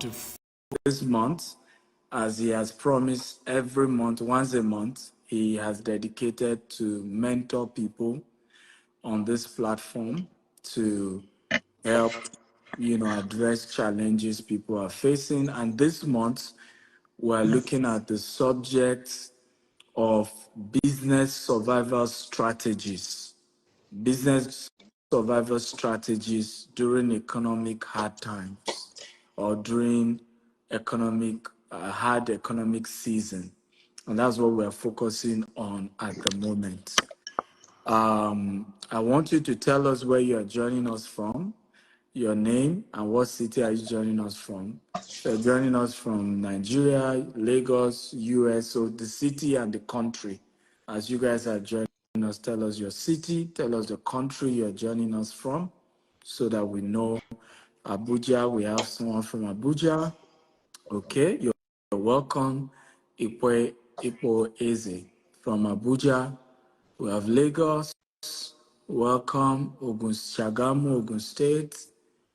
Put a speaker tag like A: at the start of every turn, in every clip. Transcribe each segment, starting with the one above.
A: to this month, as he has promised every month, once a month, he has dedicated to mentor people on this platform to help, address challenges people are facing. And this month, we're looking at the subject of business survival strategies. Business survival strategies during economic hard times or during hard economic season. And that's what we're focusing on at the moment. I want you to tell us where you're joining us from, your name, and what city are you joining us from. You're joining us from Nigeria, Lagos, US, so the city and the country. As you guys are joining us, tell us your city, tell us the country you're joining us from, so that we know. Abuja, we have someone from Abuja. Okay, you're welcome. Ipo Eze from Abuja. We have Lagos. Welcome. Shagamu, Ogun State.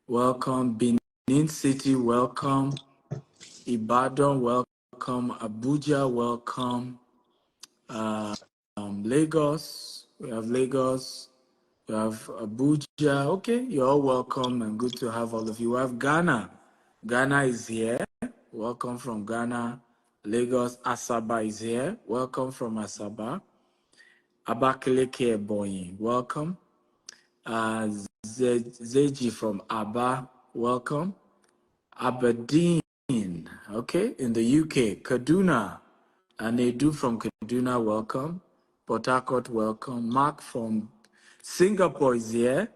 A: Welcome. Benin City. Welcome. Ibadan. Welcome. Abuja. Welcome. Lagos. We have Lagos. We have Abuja. Okay, you're all welcome and good to have all of you. We have Ghana. Ghana is here. Welcome from Ghana. Lagos. Asaba is here. Welcome from Asaba. Abakaliki Ebonyi, welcome. Zeji from Aba, welcome. Aberdeen, okay, in the UK. Kaduna, Anedu from Kaduna, welcome. Port Harcourt, welcome. Mark from Singapore is here.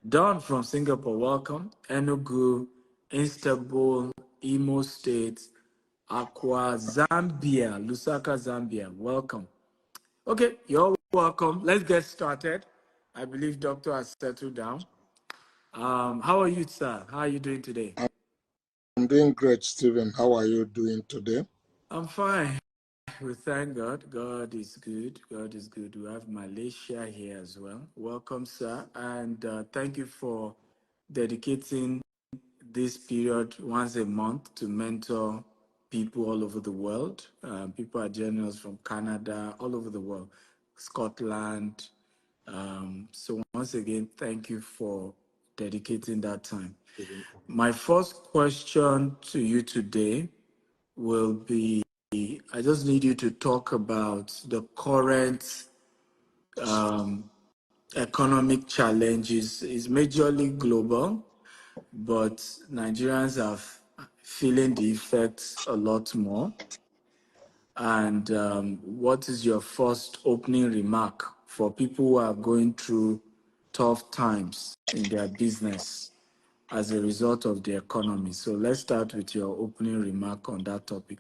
A: Don from Singapore, welcome. Enugu, Istanbul, Imo State, Akwa, Zambia, Lusaka, Zambia, welcome. Okay, you're welcome. Let's get started. I believe Doctor has settled down. How are you, sir? How are you doing today?
B: I'm doing great, Stephen. How are you doing today?
A: I'm fine. We thank God. God is good. God is good. We have Malaysia here as well. Welcome, sir. And thank you for dedicating this period once a month to mentor people all over the world. People are joining us from Canada, all over the world, Scotland. So once again, thank you for dedicating that time. My first question to you today will be, I just need you to talk about the current economic challenges. It's majorly global, but Nigerians are feeling the effects a lot more. And what is your first opening remark for people who are going through tough times in their business as a result of the economy? So let's start with your opening remark on that topic.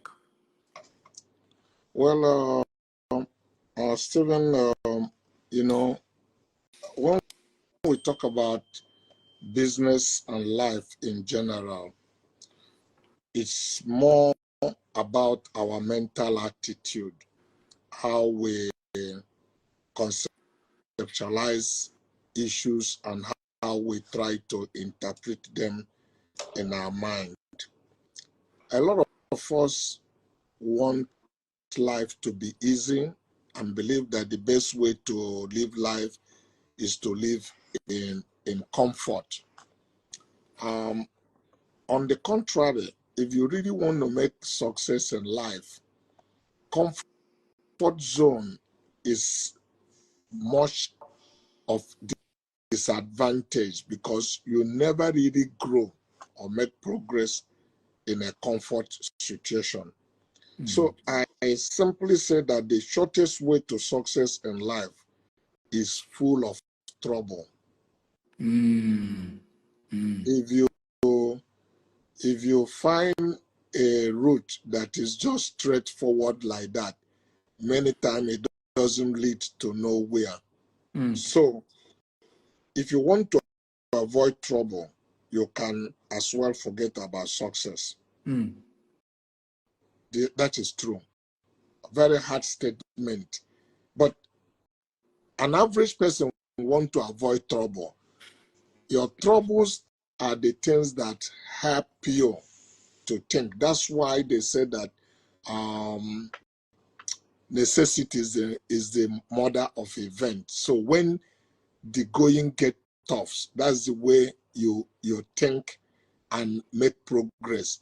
B: Well, Stephen, when we talk about business and life in general, it's more about our mental attitude, how we conceptualize issues and how we try to interpret them in our mind. A lot of us want life to be easy and believe that the best way to live life is to live in comfort. On the contrary, if you really want to make success in life, comfort zone is much of disadvantage because you never really grow or make progress in a comfort situation. So I simply say that the shortest way to success in life is full of trouble. If you find a route that is just straightforward like that, many times it doesn't lead to nowhere. So if you want to avoid trouble, you can as well forget about success. That is true. A very hard statement. But an average person wants to avoid trouble. Your troubles are the things that help you to think. That's why they say that necessity is the mother of event. So when the going get tough, that's the way you think and make progress.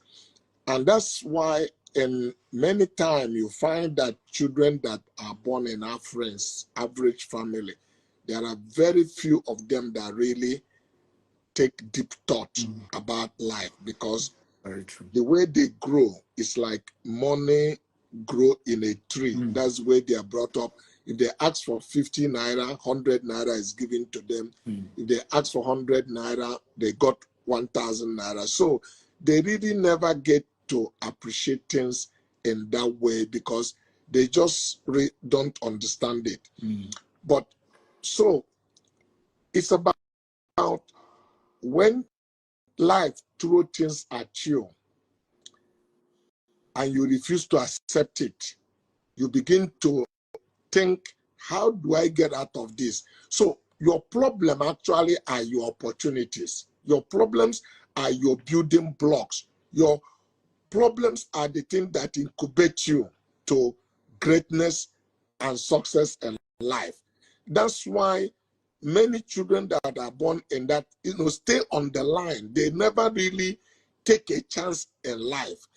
B: And that's why in many times you find that children that are born in our friends, average family, there are very few of them that really take deep thought about life, because
A: Very true.
B: the way they grow is like money grow in a tree. That's the way they are brought up. If they ask for 50 naira, 100 naira is given to them. If they ask for 100 naira, they got 1,000 naira. So they really never get to appreciate things in that way, because they just don't understand it. But so it's about when life throws things at you and you refuse to accept it, you begin to think, how do I get out of this? So your problem actually are your opportunities. Your problems are your building blocks. Your problems are the thing that incubate you to greatness and success in life. That's why many children that are born in that, stay on the line. They never really take a chance in life.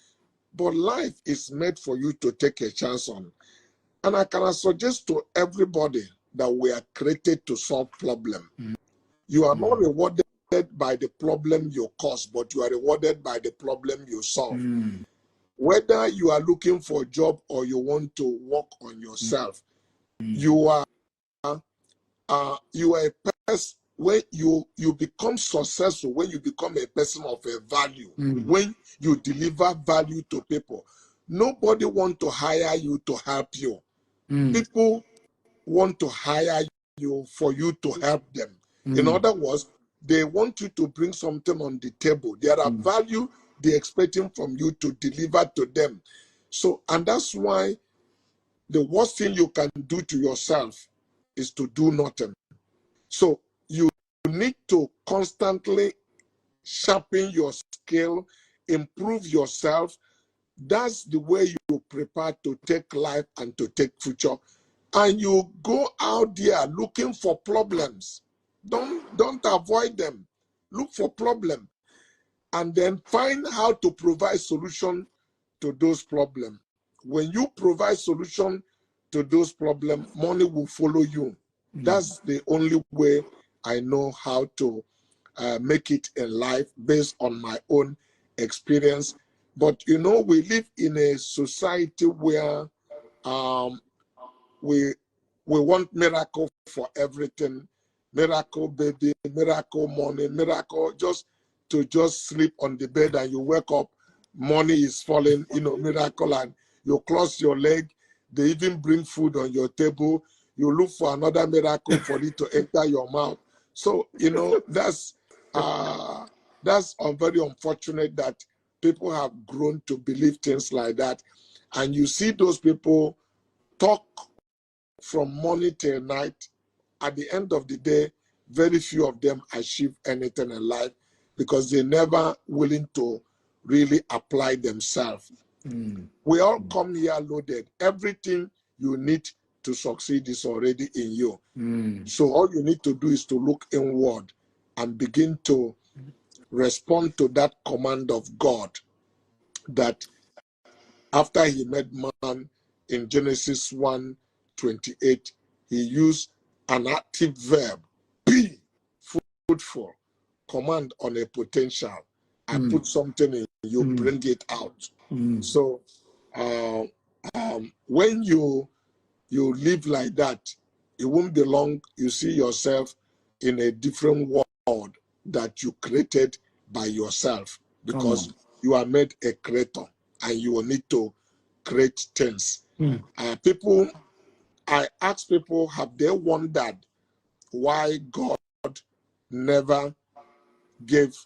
B: But life is made for you to take a chance on. And I can suggest to everybody that we are created to solve problems. You are not rewarded by the problem you cause, but you are rewarded by the problem you solve. Whether you are looking for a job or you want to work on yourself, you are a person. When you become successful, when you become a person of a value, when you deliver value to people, nobody want to hire you to help you. People want to hire you for you to help them. In other words, they want you to bring something on the table. There are value they're expecting from you to deliver to them. So, and that's why the worst thing you can do to yourself is to do nothing. So you need to constantly sharpen your skill, improve yourself. That's the way you prepare to take life and to take future. And you go out there looking for problems. Don't avoid them. Look for problems. And then find how to provide solution to those problems. When you provide solution to those problems, money will follow you. That's the only way I know how to make it in life based on my own experience. But we live in a society where we want miracle for everything. Miracle baby, miracle money, miracle just sleep on the bed and you wake up, money is falling, miracle, and you cross your leg, they even bring food on your table, you look for another miracle for it to enter your mouth. So, that's very unfortunate that people have grown to believe things like that. And you see those people talk from morning till night. At the end of the day, very few of them achieve anything in life because they're never willing to really apply themselves. We all come here loaded. Everything you need to succeed is already in you. So all you need to do is to look inward and begin to respond to that command of God that after he made man in Genesis 1:28, he used an active verb, be fruitful, command on a potential. I put something in you, bring it out. So when you live like that, it won't be long, you see yourself in a different world that you created by yourself, because you are made a creator and you will need to create things. I ask people, have they wondered why God never gave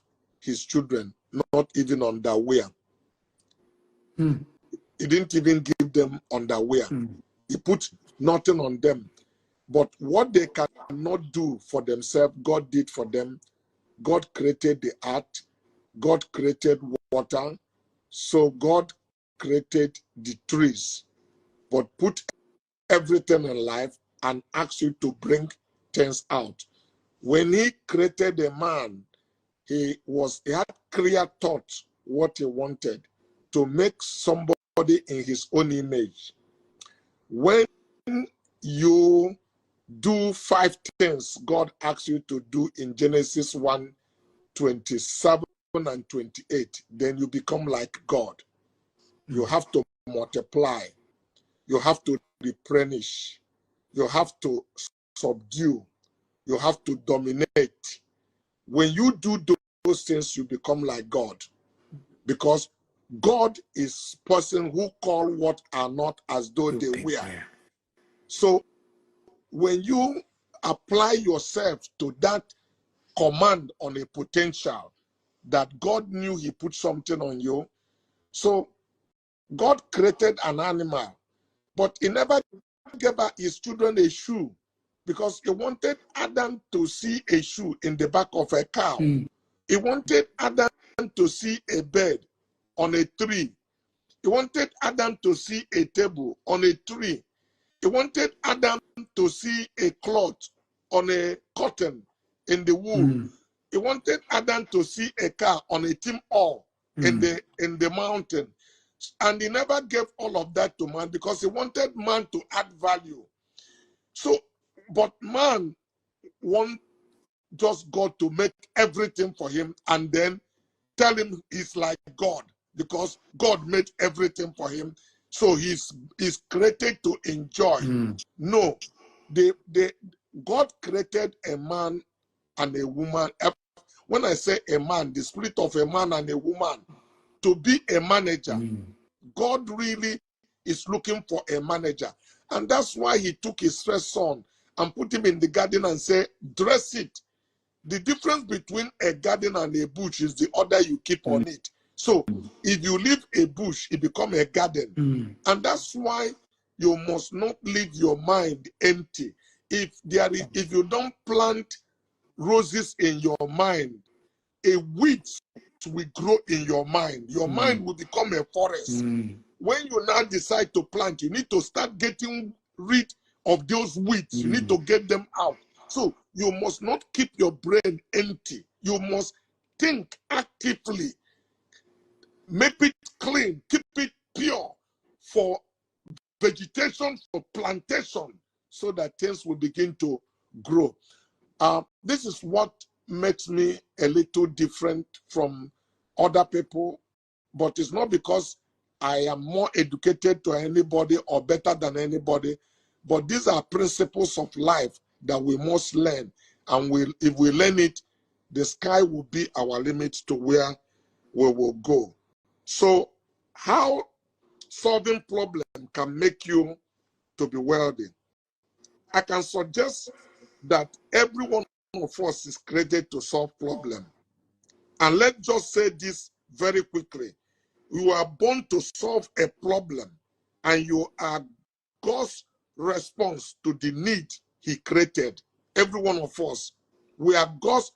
B: his children, not even underwear? He didn't even give them underwear. He put nothing on them. But what they cannot do for themselves, God did for them. God created the earth. God created water. So God created the trees, but put everything in life and asked you to bring things out. When he created a man, he had clear thoughts what he wanted to make somebody in his own image. When you do 5 things God asks you to do in Genesis 1:27 and 28, then you become like God. You have to multiply. You have to replenish. You have to subdue. You have to dominate. When you do those things, you become like God. Because God is person who call what are not as though they were. So when you apply yourself to that command on a potential that God knew he put something on you. So God created an animal, but he never gave his children a shoe because he wanted Adam to see a shoe in the back of a cow. He wanted Adam to see a bed on a tree. He wanted Adam to see a table on a tree. He wanted Adam to see a cloth on a cotton in the wool. He wanted Adam to see a car on a tin oil in the mountain. And he never gave all of that to man because he wanted man to add value. So, but man wants just God to make everything for him and then tell him he's like God because God made everything for him. So he's created to enjoy. No, God created a man and a woman. When I say a man, the spirit of a man and a woman to be a manager. God really is looking for a manager. And that's why he took his first son and put him in the garden and said, dress it. The difference between a garden and a bush is the order you keep on it. So if you leave a bush, it becomes a garden. And that's why you must not leave your mind empty. If you don't plant roses in your mind, a weed will grow in your mind. Your mind will become a forest. When you now decide to plant, you need to start getting rid of those weeds. You need to get them out. So you must not keep your brain empty. You must think actively. Make it clean. Keep it pure for vegetation, for plantation, so that things will begin to grow. This is what makes me a little different from other people, but it's not because I am more educated to anybody or better than anybody, but these are principles of life that we must learn. And if we learn it, the sky will be our limit to where we will go. So how solving problem can make you to be wealthy? I can suggest that every one of us is created to solve problems. And let's just say this very quickly. You are born to solve a problem, and you are God's response to the need he created. Every one of us. We are God's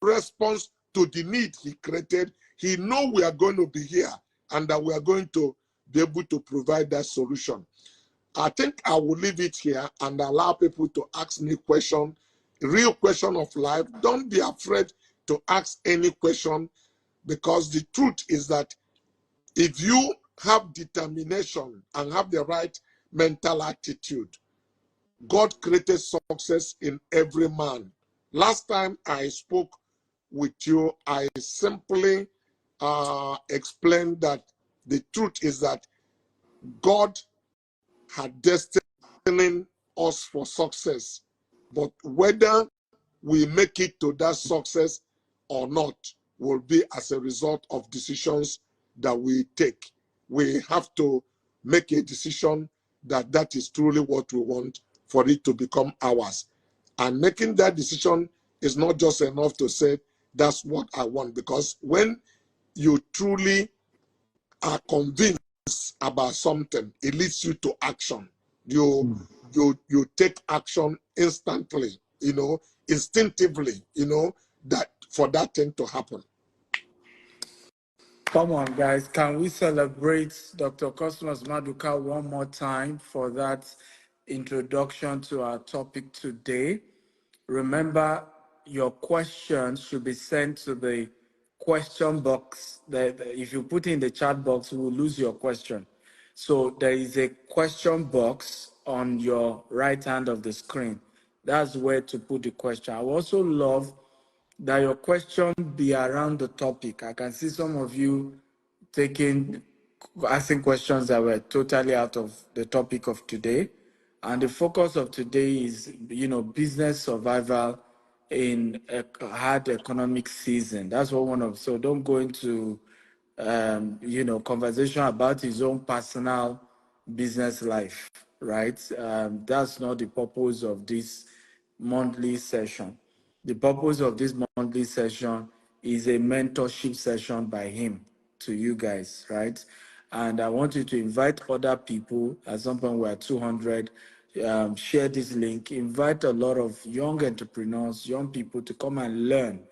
B: response to the need he created. He knows we are going to be here and that we are going to be able to provide that solution. I think I will leave it here and allow people to ask me questions, real question of life. Don't be afraid to ask any question, because the truth is that if you have determination and have the right mental attitude, God created success in every man. Last time I spoke with you, I simply explained that the truth is that God had destined us for success, but whether we make it to that success or not will be as a result of decisions that we take. We have to make a decision that that is truly what we want for it to become ours. And making that decision is not just enough to say, that's what I want, because when you truly are convinced about something, it leads you to action. You take action instantly, instinctively, that for that thing to happen.
A: Come on, guys. Can we celebrate Dr. Cosmas Maduka one more time for that introduction to our topic today? Remember, your questions should be sent to the question box. If you put in the chat box, we will lose your question. So there is a question box on your right hand of the screen. That's where to put the question. I also love that your question be around the topic. I can see some of you taking asking questions that were totally out of the topic of today. And the focus of today is, business survival in a hard economic season. That's what so don't go into, conversation about his own personal business life, right? That's not the purpose of this monthly session. The purpose of this monthly session is a mentorship session by him to you guys, right? And I want you to invite other people. At some point, we're 200. Share this link. Invite a lot of young entrepreneurs, young people to come and learn.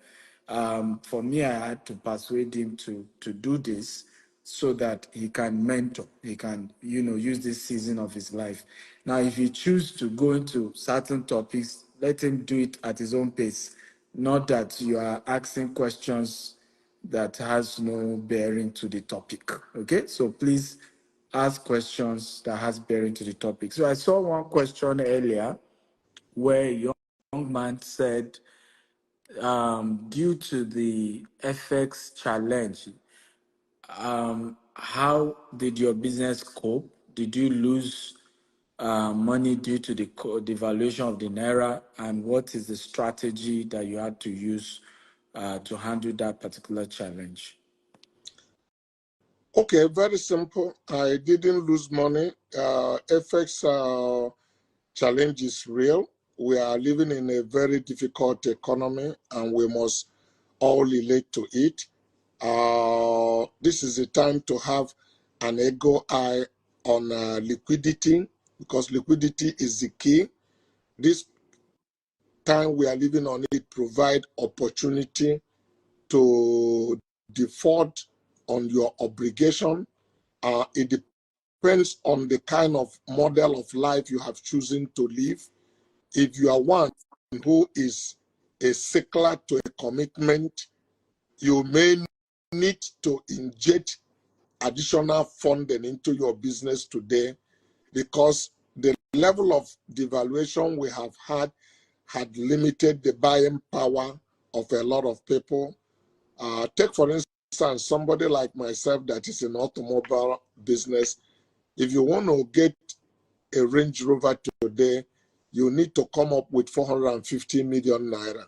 A: For me, I had to persuade him to do this so that he can mentor, he can, use this season of his life. Now, if you choose to go into certain topics, let him do it at his own pace, not that you are asking questions that has no bearing to the topic. Okay, so please ask questions that has bearing to the topic. So I saw one question earlier where a young man said, due to the FX challenge, how did your business cope? Did you lose money due to the devaluation of the naira? And what is the strategy that you had to use to handle that particular challenge?
B: Okay, very simple. I didn't lose money. FX challenge is real. We are living in a very difficult economy and we must all relate to it. This is the time to have an ego eye on liquidity, because liquidity is the key. This time we are living on it provide opportunity to default on your obligation. It depends on the kind of model of life you have chosen to live. If you are one who is a stickler to a commitment, you may need to inject additional funding into your business today, because the level of devaluation we have had limited the buying power of a lot of people. Take, for instance, somebody like myself that is in automobile business. If you want to get a Range Rover today, you need to come up with 450 million naira.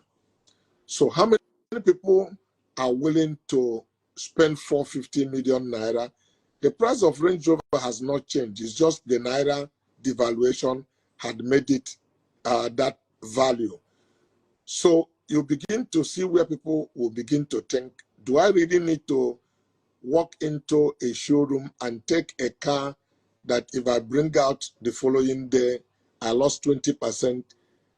B: So how many people are willing to spend 450 million naira? The price of Range Rover has not changed. It's just the naira devaluation had made it that value. So you begin to see where people will begin to think, do I really need to walk into a showroom and take a car that if I bring out the following day, I lost 20%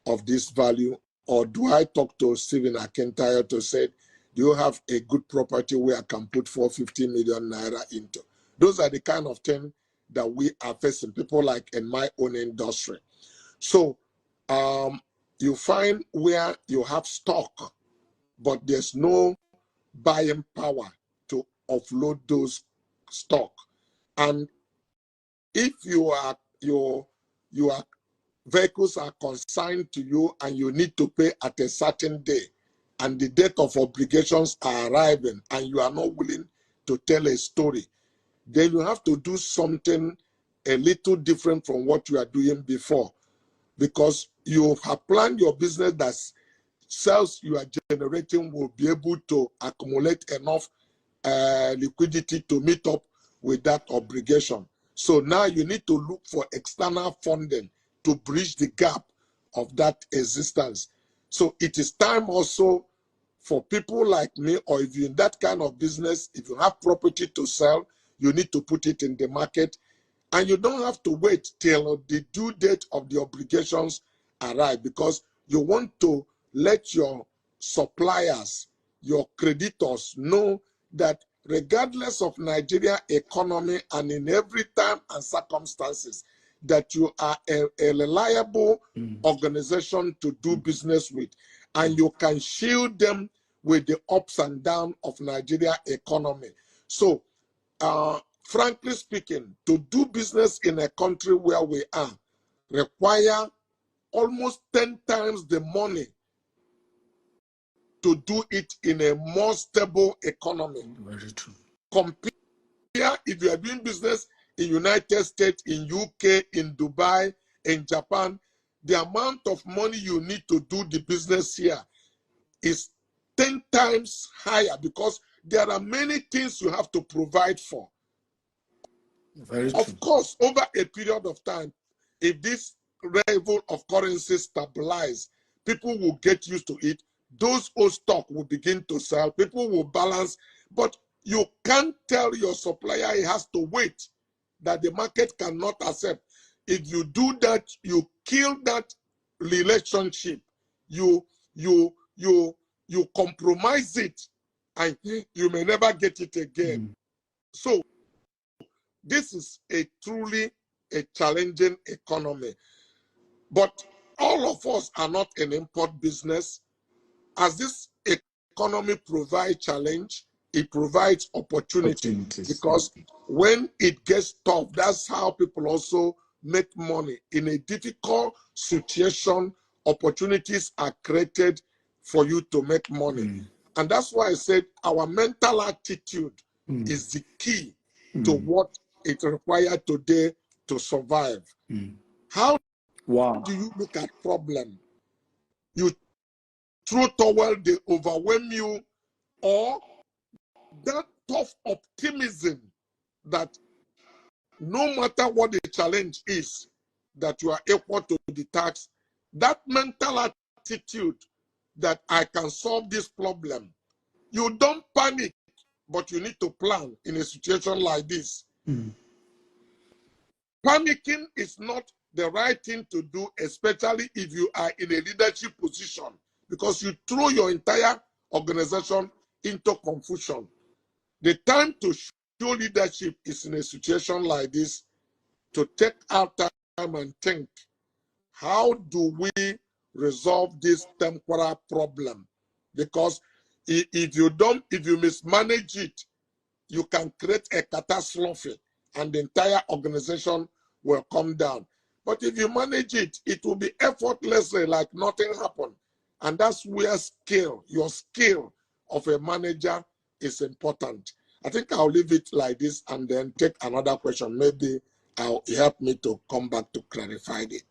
B: of this value? Or do I talk to Stephen Akintayo to say, do you have a good property where I can put 450 million naira into? Those are the kind of things that we are facing, people like in my own industry. So you find where you have stock, but there's no buying power to offload those stock. And if your vehicles are consigned to you and you need to pay at a certain day, and the date of obligations are arriving and you are not willing to tell a story, then you have to do something a little different from what you are doing before, because you have planned your business that sales you are generating will be able to accumulate enough liquidity to meet up with that obligation. So now you need to look for external funding to bridge the gap of that existence. So it is time also for people like me, or if you're in that kind of business, if you have property to sell, you need to put it in the market. And you don't have to wait till the due date of the obligations arrive, because you want to let your suppliers, your creditors know that regardless of Nigeria economy and in every time and circumstances, that you are a reliable organization to do business with, and you can shield them with the ups and downs of Nigeria economy. So, frankly speaking, to do business in a country where we are require almost 10 times the money to do it in a more stable economy.
A: Very true.
B: Compare if you are doing business in United States, in UK, in Dubai, in Japan, the amount of money you need to do the business here is 10 times higher because there are many things you have to provide for.
A: Very true.
B: Of course, over a period of time, if this level of currency stabilize, people will get used to it. Those old stock will begin to sell. People will balance. But you can't tell your supplier he has to wait, that the market cannot accept. If you do that, you kill that relationship. You compromise it, and you may never get it again. So this is a truly a challenging economy. But all of us are not an import business. As this economy provides challenge, it provides opportunity. Because when it gets tough, that's how people also make money. In a difficult situation, opportunities are created for you to make money. And that's why I said our mental attitude is the key to what it requires today to survive. How do you look at problem? You throw towel, they overwhelm you, or that tough optimism that no matter what the challenge is, that you are equal to the task. That mental attitude that I can solve this problem. You don't panic, but you need to plan in a situation like this. Panicking is not the right thing to do, especially if you are in a leadership position, because you throw your entire organization into confusion. The time to show leadership is in a situation like this, to take out time and think, how do we resolve this temporal problem? Because if you mismanage it, you can create a catastrophe and the entire organization will come down. But if you manage it, it will be effortlessly like nothing happened. And that's where your skill of a manager is important. I think I'll leave it like this and then take another question. Maybe I'll help me to come back to clarify it.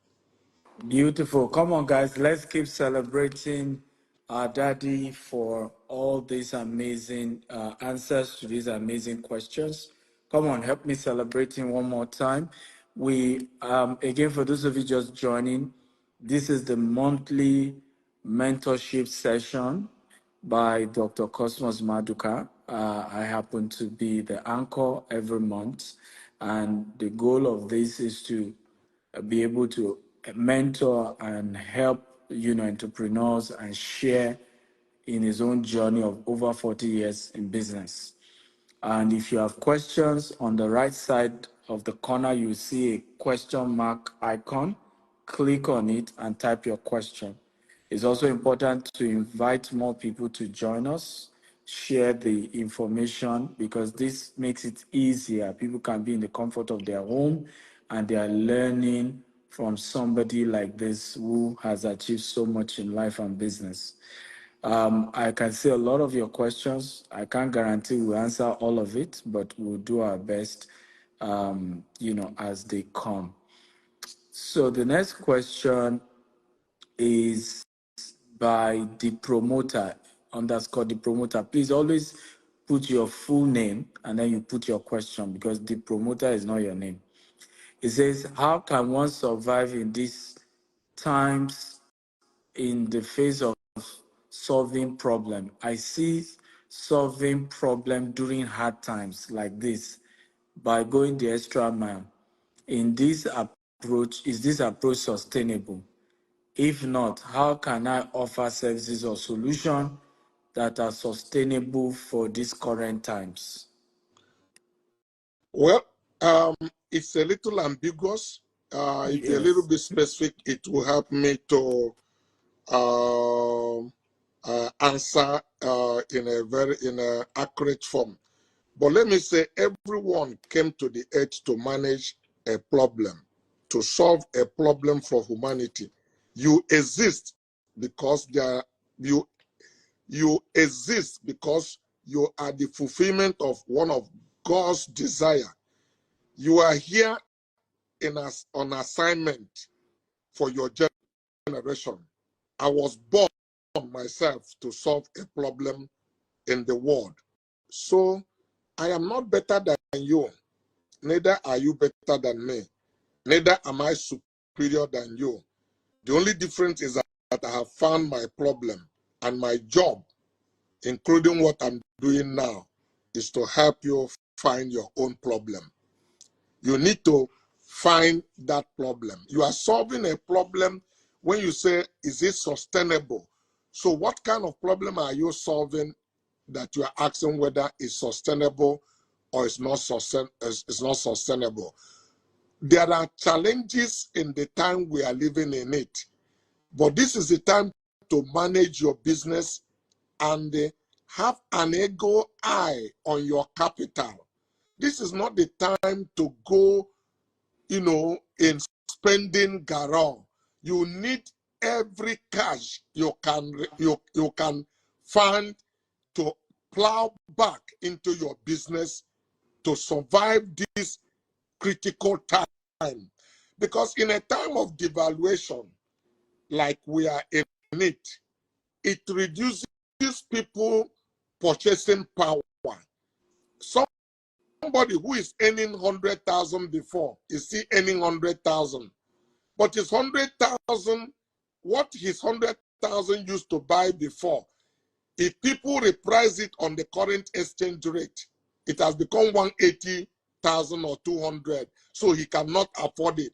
A: Beautiful. Come on, guys. Let's keep celebrating our daddy for all these amazing answers to these amazing questions. Come on, help me celebrating one more time. We, again, for those of you just joining, this is the monthly mentorship session by Dr. Cosmas Maduka. I happen to be the anchor every month. And the goal of this is to be able to mentor and help entrepreneurs and share in his own journey of over 40 years in business. And if you have questions, on the right side of the corner you see a question mark icon. Click on it and type your question. It's also important to invite more people to join us, share the information, because this makes it easier. People can be in the comfort of their home and they are learning from somebody like this who has achieved so much in life and business. I can see a lot of your questions. I can't guarantee we'll answer all of it, but we'll do our best, as they come. So the next question is by the promoter, underscore the promoter. Please always put your full name and then you put your question, because the promoter is not your name. It says, how can one survive in these times in the face of solving problem? I see solving problem during hard times like this by going the extra mile. Is this approach sustainable? If not, how can I offer services or solution that are sustainable for these current times?
B: Well, it's a little ambiguous. If you're a little
A: Yes.
B: bit specific, it will help me to answer in a accurate form. But let me say, everyone came to the earth to manage a problem, to solve a problem for humanity. You exist because you exist because you are the fulfillment of one of God's desire. You are here on assignment for your generation. I was born myself to solve a problem in the world. So I am not better than you. Neither are you better than me. Neither am I superior than you. The only difference is that I have found my problem, and my job, including what I'm doing now, is to help you find your own problem. You need to find that problem. You are solving a problem when you say, is it sustainable? So what kind of problem are you solving that you are asking whether it's sustainable or it's not sustainable? There are challenges in the time we are living in it, but this is the time to manage your business and have an ego eye on your capital. This is not the time to go, in spending garage. You need every cash you can find to plow back into your business to survive this critical time. Because in a time of devaluation, like we are in it reduces people purchasing power. Somebody who is earning 100,000 before is still earning 100,000, but his 100,000, what his 100,000 used to buy before, if people reprice it on the current exchange rate, it has become 180,000 or 200, so he cannot afford it.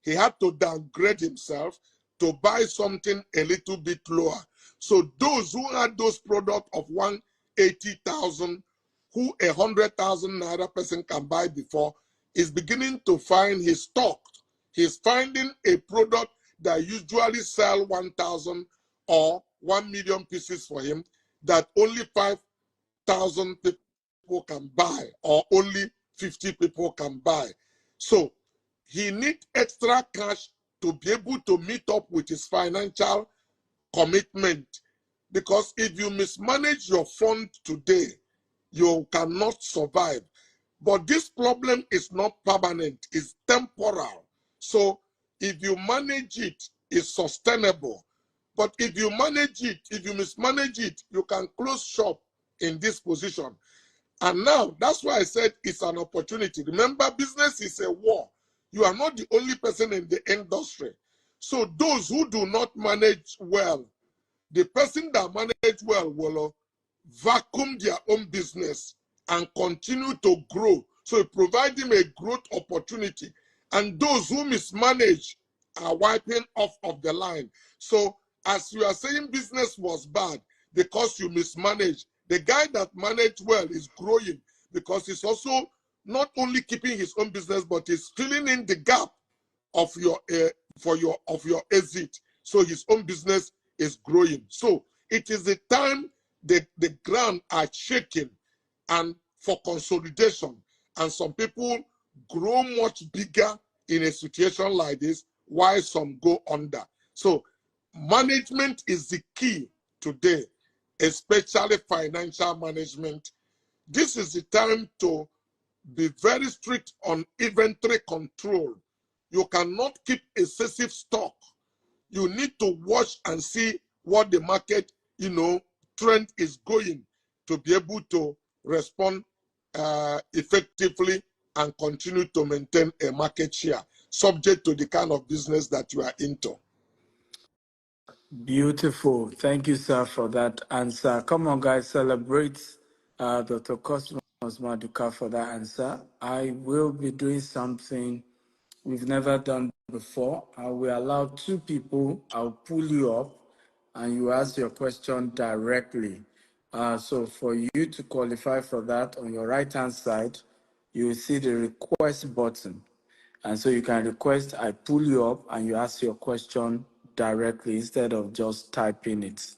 B: He had to downgrade himself to buy something a little bit lower. So those who had those products of 180,000, who 100,000 naira person can buy before, is beginning to find his stock. He's finding a product that usually sell 1,000 or 1 million pieces for him that only 5,000 people can buy, or only 50 people can buy. So he needs extra cash to be able to meet up with his financial commitment. Because if you mismanage your fund today, you cannot survive. But this problem is not permanent, it's temporal. So if you manage it, it's sustainable. But if you mismanage it, you can close shop in this position. And now, that's why I said it's an opportunity. Remember, business is a war. You are not the only person in the industry. So those who do not manage well, the person that manage well will vacuum their own business and continue to grow. So it provides him a growth opportunity. And those who mismanage are wiping off of the line. So as you are saying business was bad because you mismanaged, the guy that managed well is growing because he's also not only keeping his own business, but he's filling in the gap of your exit. So his own business is growing. So it is the time the ground are shaking and for consolidation. And some people grow much bigger in a situation like this, while some go under. So management is the key today, especially financial management. This is the time to be very strict on inventory control. You cannot keep excessive stock. You need to watch and see what the market, trend is going to be able to respond effectively and continue to maintain a market share, subject to the kind of business that you are into.
A: Beautiful. Thank you, sir, for that answer. Come on, guys, celebrate Dr. Cosmas Maduka for that answer. I will be doing something we've never done before. I will allow two people, I'll pull you up, and you ask your question directly. So for you to qualify for that, on your right-hand side, you will see the request button. And so you can request, I pull you up and you ask your question directly instead of just typing it.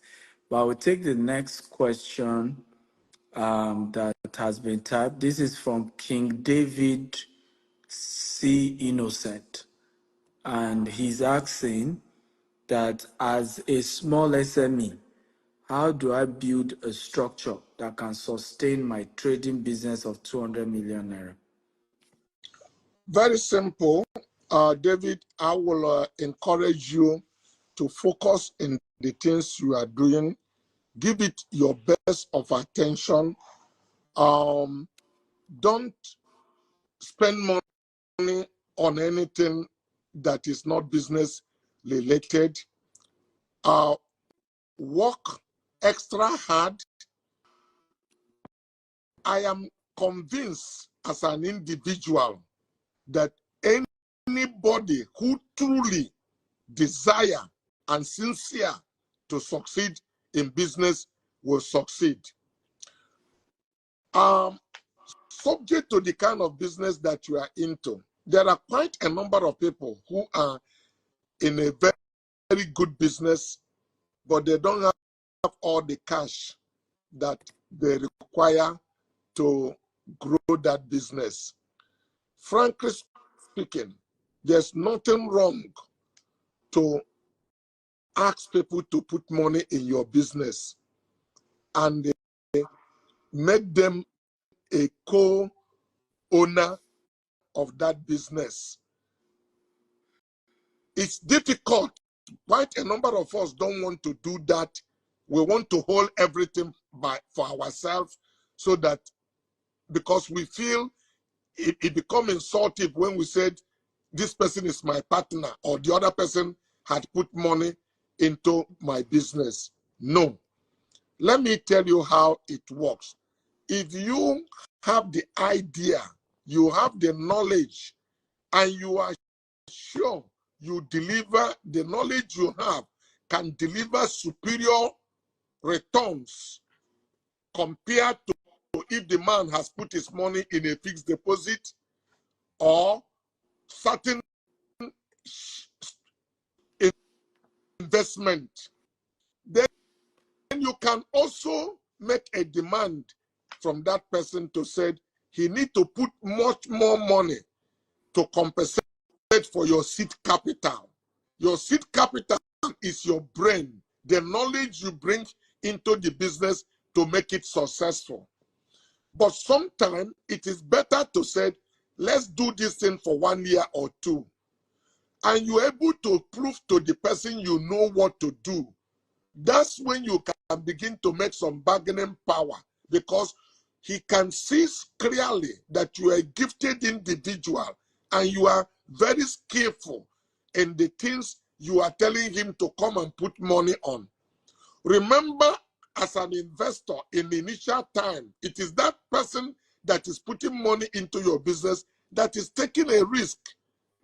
A: But I will take the next question that has been typed. This is from King David C. Innocent. And he's asking that as a small SME, how do I build a structure that can sustain my trading business of 200 million naira?
B: Very simple. David, I will encourage you to focus in the things you are doing. Give it your best of attention. Don't spend money on anything that is not business related. Work extra hard. I am convinced as an individual that anybody who truly desire and sincere to succeed in business will succeed. Subject to the kind of business that you are into, there are quite a number of people who are in a very, very good business, but they don't have all the cash that they require to grow that business. Frankly speaking, there's nothing wrong to ask people to put money in your business and make them a co-owner of that business. It's difficult. Quite a number of us don't want to do that. We want to hold everything for ourselves, so that, because we feel it becomes insulting when we said this person is my partner or the other person had put money into my business. No. Let me tell you how it works. If you have the idea, you have the knowledge, and you are sure you deliver, the knowledge you have can deliver superior returns compared to if the man has put his money in a fixed deposit or certain investment, then you can also make a demand from that person to say he need to put much more money to compensate for your seed capital. Your seed capital is your brain, the knowledge you bring into the business to make it successful. But sometimes it is better to say, let's do this thing for 1 year or 2. And you're able to prove to the person you know what to do. That's when you can begin to make some bargaining power, because he can see clearly that you are a gifted individual and you are very skillful in the things you are telling him to come and put money on. Remember, as an investor in the initial time, it is that person that is putting money into your business that is taking a risk,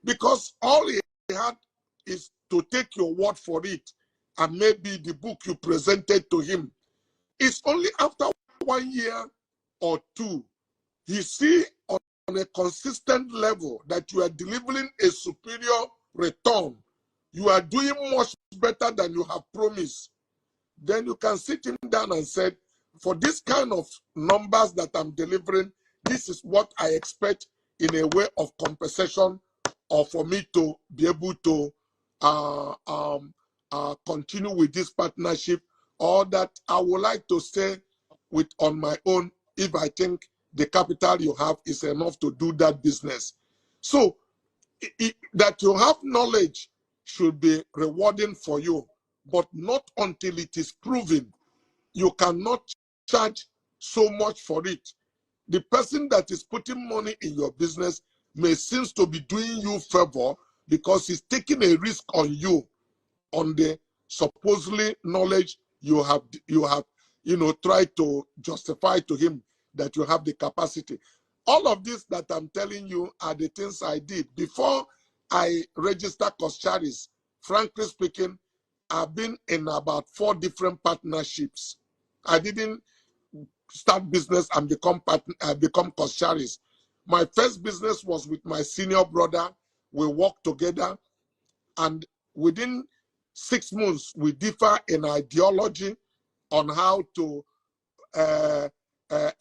B: because all he had is to take your word for it, and maybe the book you presented to him. It's only after 1 year or 2, he see on a consistent level that you are delivering a superior return. You are doing much better than you have promised. Then you can sit him down and say, for this kind of numbers that I'm delivering, this is what I expect in a way of compensation, or for me to be able to continue with this partnership, or that I would like to stay with on my own if I think the capital you have is enough to do that business. So that you have knowledge should be rewarding for you, but not until it is proven. You cannot charge so much for it. The person that is putting money in your business may seem to be doing you favor because he's taking a risk on you, on the supposedly knowledge you have tried to justify to him that you have the capacity. All of this that I'm telling you are the things I did before I registered Coscharis. Frankly speaking, I've been in about 4 different partnerships. I didn't start business and become Kosharis. My first business was with my senior brother. We worked together, and within 6 months, we differ in ideology on how to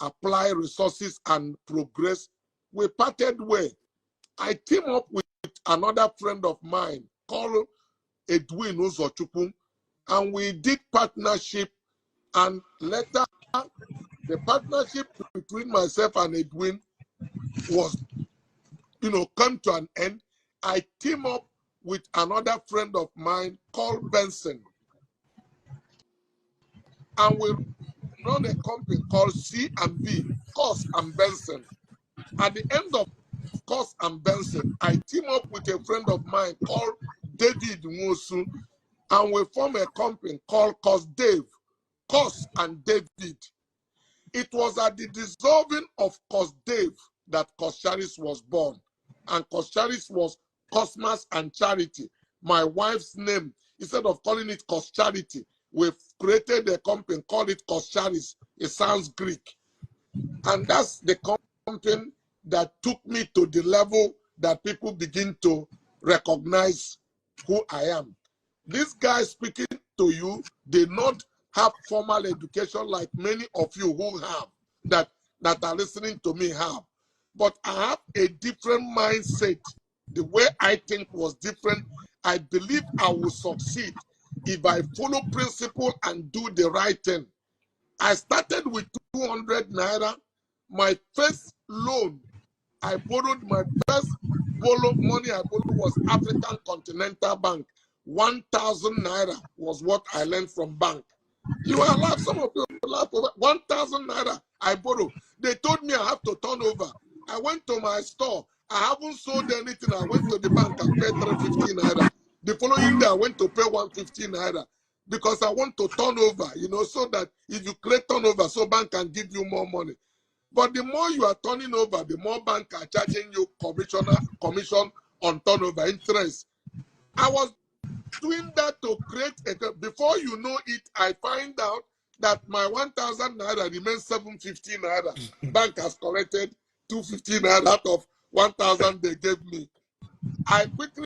B: apply resources and progress. We parted way. I teamed up with another friend of mine called Edwin Uzochukwu, and we did partnership, and later the partnership between myself and Edwin was, come to an end. I teamed up with another friend of mine called Benson, and we run a company called C&B, Cos and Benson. At the end of Cos and Benson, I team up with a friend of mine called David Nwosu, and we form a company called Cos and David. It was at the dissolving of Cos Dave that Kosharis was born. And Kosharis was Cosmas and Charity. My wife's name, instead of calling it Cos Charity, we've created a company, called it Kosharis. It sounds Greek. And that's the company that took me to the level that people begin to recognize who I am. These guys speaking to you, they not have formal education like many of you who have, that are listening to me have. But I have a different mindset. The way I think was different. I believe I will succeed if I follow principle and do the right thing. I started with 200 naira. My first loan, I borrowed, my first money I borrowed was African Continental Bank. 1,000 naira was what I learned from bank. You are laugh, some of you laugh over 1,000 naira I borrowed. They told me I have to turn over. I went to my store. I haven't sold anything. I went to the bank and paid 350 naira. The following day, I went to pay 150 naira because I want to turn over, so that if you create turnover, so bank can give you more money. But the more you are turning over, the more bank are charging you commission on turnover, interest. I was doing that to create before you know it, I find out that my 1,000 naira remains 750 naira. Bank has collected 250 naira out of 1,000 they gave me. I quickly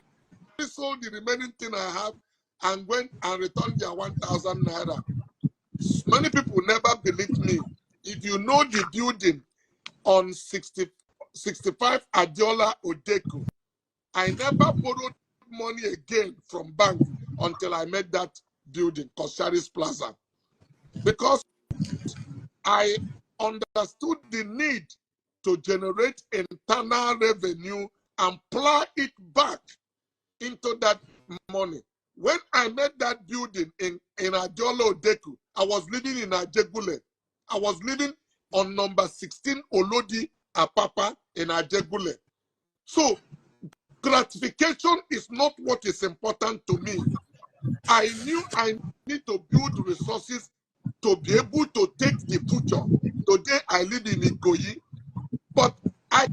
B: sold the remaining thing I have and went and returned their 1,000 naira. Many people never believed me. If you know the building on 65 Adiola Odeku, I never borrowed money again from bank until I made that building, Kosharis Plaza. Because I understood the need to generate internal revenue and plow it back into that money. When I made that building in Adiola Odeku, I was living in Ajegule. I was living on number 16 Olodi Apapa in Ajegule. So gratification is not what is important to me. I knew I need to build resources to be able to take the future. Today I live in Ikoyi, but I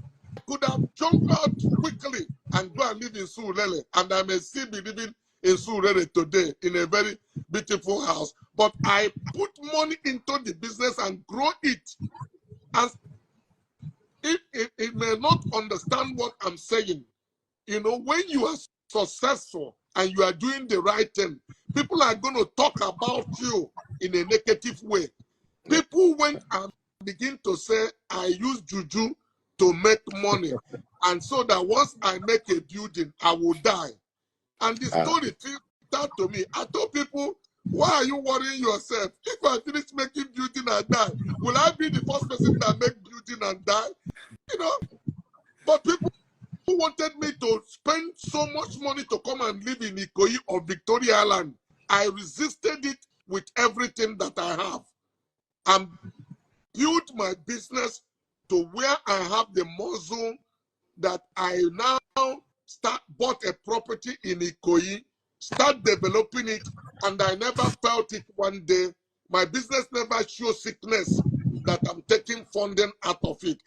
B: could have jumped out quickly and go and live in Surulere, and I may still be living in Surulere today in a very beautiful house. But I put money into the business and grow it. And it may not understand what I'm saying. When you are successful and you are doing the right thing, people are going to talk about you in a negative way. People went and begin to say, I use juju to make money. And so that once I make a building, I will die. And the story filtered to me. I told people, why are you worrying yourself? If I finish making building and die, will I be the first person that make building and die? But people who wanted me to spend so much money to come and live in Ikoyi or Victoria Island, I resisted it with everything that I have and built my business to where I have the muscle that I now bought a property in Ikoyi, start developing it, and I never felt it one day. My business never showed sickness that I'm taking funding out of it.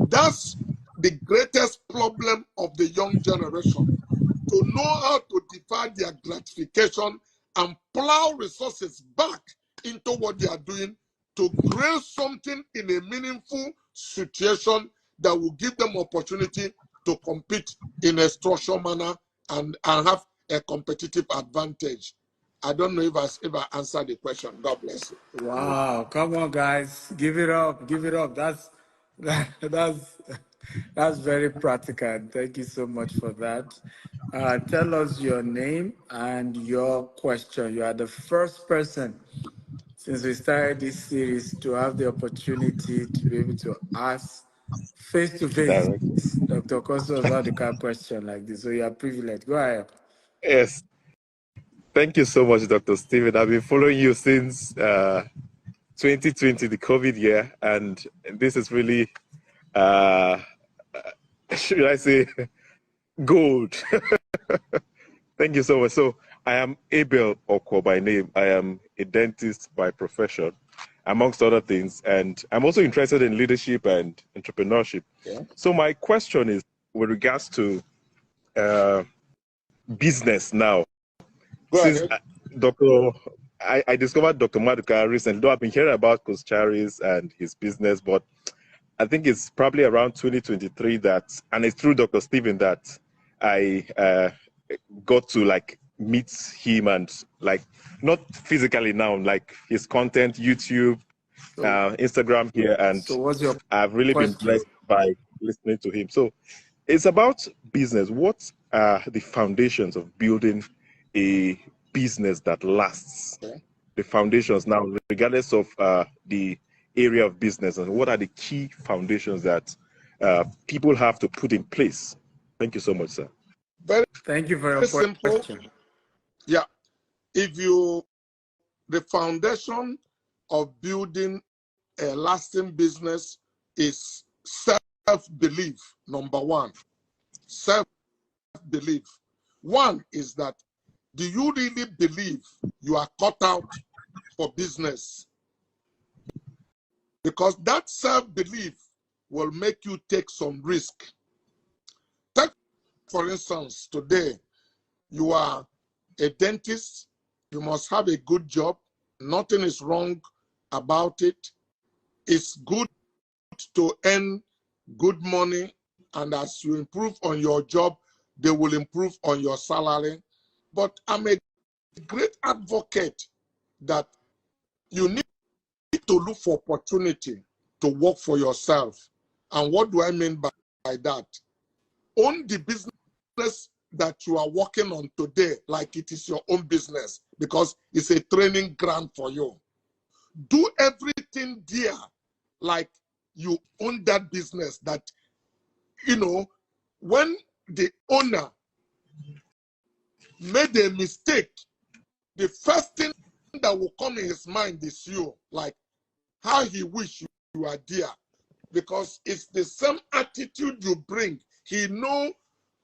B: That's the greatest problem of the young generation, to know how to divide their gratification and plow resources back into what they are doing to create something in a meaningful situation that will give them opportunity to compete in a structured manner and have a competitive advantage. I don't know if I answered the question. God bless you.
A: Wow, come on, guys, give it up, give it up. That's very practical. Thank you so much for that. Tell us your name and your question. You are the first person since we started this series to have the opportunity to be able to ask face to face
C: Directly.
A: Dr. Cosmas Maduka question like this. So you are privileged. Go ahead.
C: Yes. Thank you so much, Dr. Stephen. I've been following you since 2020, the COVID year, and this is really, should I say, gold. Thank you so much. So I am Abel Oko by name. I am a dentist by profession, amongst other things, and I'm also interested in leadership and entrepreneurship.
B: Yeah.
C: So my question is with regards to business now.
B: Go
C: Since
B: ahead.
C: I discovered Dr. Maduka recently, though I've been hearing about Coach Charis and his business, but I think it's probably around 2023 that, and it's through Dr. Stephen that I got to like meet him and like not physically now, like his content, YouTube,
A: So,
C: Instagram here, and
A: so what's your
C: I've really been
A: question?
C: blessed by listening to him. So it's about business. What are the foundations of building a business that lasts?
B: Okay.
C: The foundations now, regardless of the area of business, and what are the key foundations that people have to put in place? Thank you so much, sir.
B: Very,
A: Thank you for your
B: very simple.
A: question.
B: Yeah. The foundation of building a lasting business is self-belief, number one. Self-belief. One is that, do you really believe you are cut out for business? Because that self-belief will make you take some risk. Take, for instance, today, you are a dentist, you must have a good job. Nothing is wrong about it. It's good to earn good money, and as you improve on your job, they will improve on your salary. But I'm a great advocate that you need to look for opportunity to work for yourself. And what do I mean by that? Own the business that you are working on today like it is your own business, because it's a training ground for you. Do everything there like you own that business, that, you know, when the owner made a mistake, the first thing that will come in his mind is you, like how he wish you are there, because it's the same attitude you bring. He know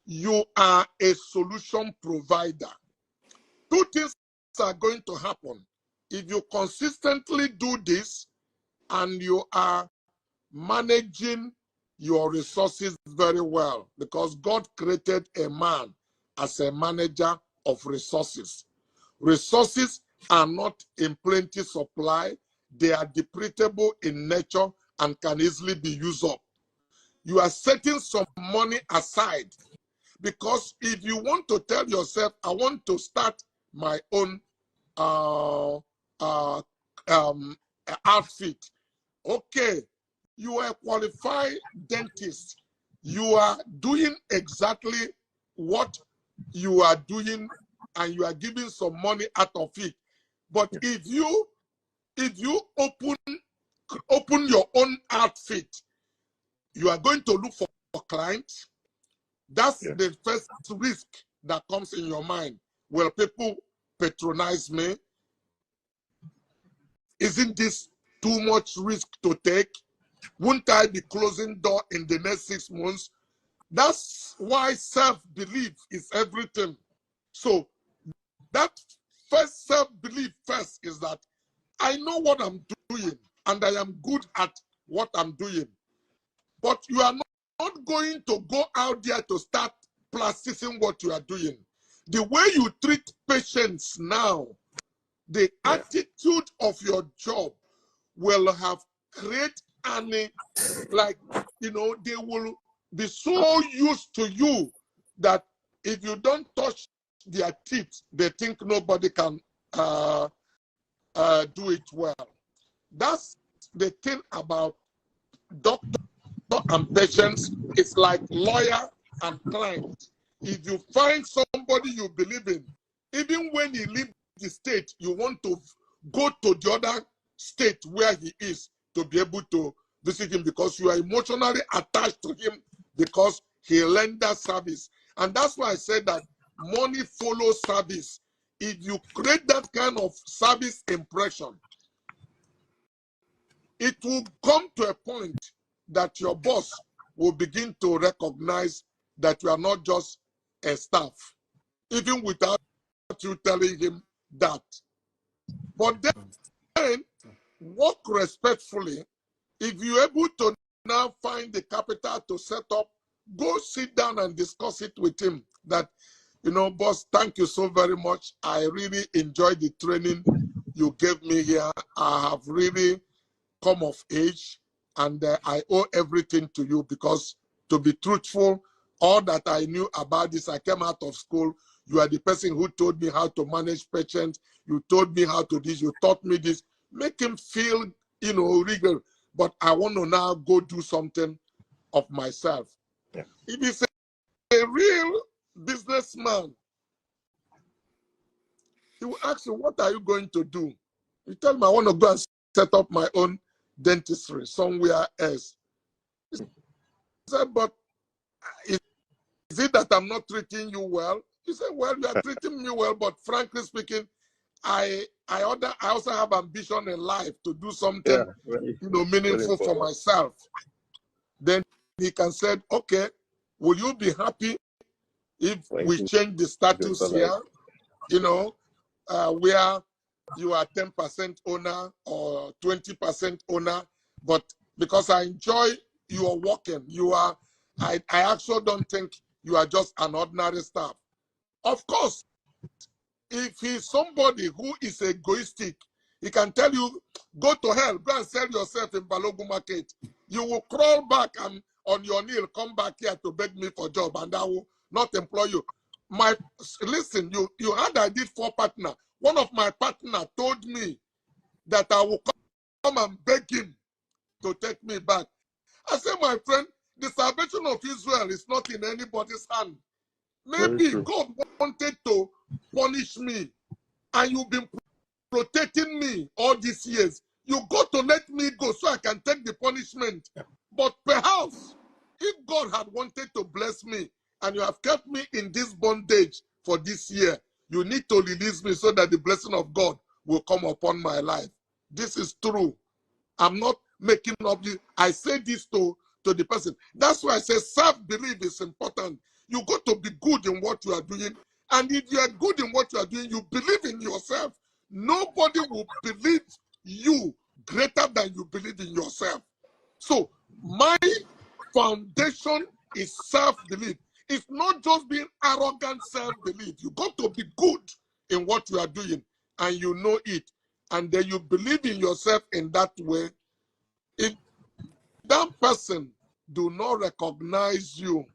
B: you are a solution provider. Two things are going to happen. If you consistently do this and you are managing your resources very well, because God created a man as a manager of resources. Resources are not in plenty supply. They are depletable in nature and can easily be used up. You are setting some money aside, because if you want to tell yourself, I want to start my own outfit. Okay, you are a qualified dentist. You are doing exactly what you are doing, and you are giving some money out of it. But if you open your own outfit, you are going to look for clients. That's the first risk that comes in your mind. Will people patronize me? Isn't this too much risk to take? Won't I be closing door in the next 6 months? That's why self-belief is everything. So that first self-belief first is that I know what I'm doing and I am good at what I'm doing. But you are not going to go out there to start practicing what you are doing. The way you treat patients now, the attitude of your job will have create any, like, they will be so used to you that if you don't touch their teeth, they think nobody can do it well. That's the thing about doctor and patients. It's like lawyer and client. If you find somebody you believe in, even when he leaves the state, you want to go to the other state where he is to be able to visit him, because you are emotionally attached to him because he renders service. And that's why I said that money follows service. If you create that kind of service impression, it will come to a point that your boss will begin to recognize that you are not just a staff, even without you telling him that. But then, work respectfully. If you're able to now find the capital to set up, go sit down and discuss it with him. That, boss, thank you so very much. I really enjoyed the training you gave me here. I have really come of age, and I owe everything to you, because, to be truthful, all that I knew about this, I came out of school. You are the person who told me how to manage patients. You told me how to this. You taught me this. Make him feel, regret. But I want to now go do something of myself.
C: Yeah.
B: If he's a real businessman, he will ask you, what are you going to do? You tell him, I want to go and set up my own dentistry somewhere else. He said, but is it that I'm not treating you well? He said, well, you are treating me well, but frankly speaking, I also have ambition in life to do something, meaningful for myself. Then he can say, okay, will you be happy if we change the status here? Where you are 10% owner or 20% owner, but because I enjoy your working, I actually don't think you are just an ordinary staff. Of course, if he's somebody who is egoistic, he can tell you, go to hell, go and sell yourself in Balogu Market. You will crawl back and on your knee, come back here to beg me for a job, and I will not employ you. Listen, you heard I did 4 partners. One of my partners told me that I will come and beg him to take me back. I said, my friend, the salvation of Israel is not in anybody's hand. Maybe God wanted to punish me, and you've been protecting me all these years. You got to let me go so I can take the punishment. But perhaps if God had wanted to bless me, and you have kept me in this bondage for this year, you need to release me so that the blessing of God will come upon my life. This is true. I'm not making up this. I say this to the person. That's why I say self-belief is important. You got to be good in what you are doing. And if you are good in what you are doing, you believe in yourself. Nobody will believe you greater than you believe in yourself. So my foundation is self-belief. It's not just being arrogant self-belief. You got to be good in what you are doing, and you know it. And then you believe in yourself in that way. If that person do not recognize you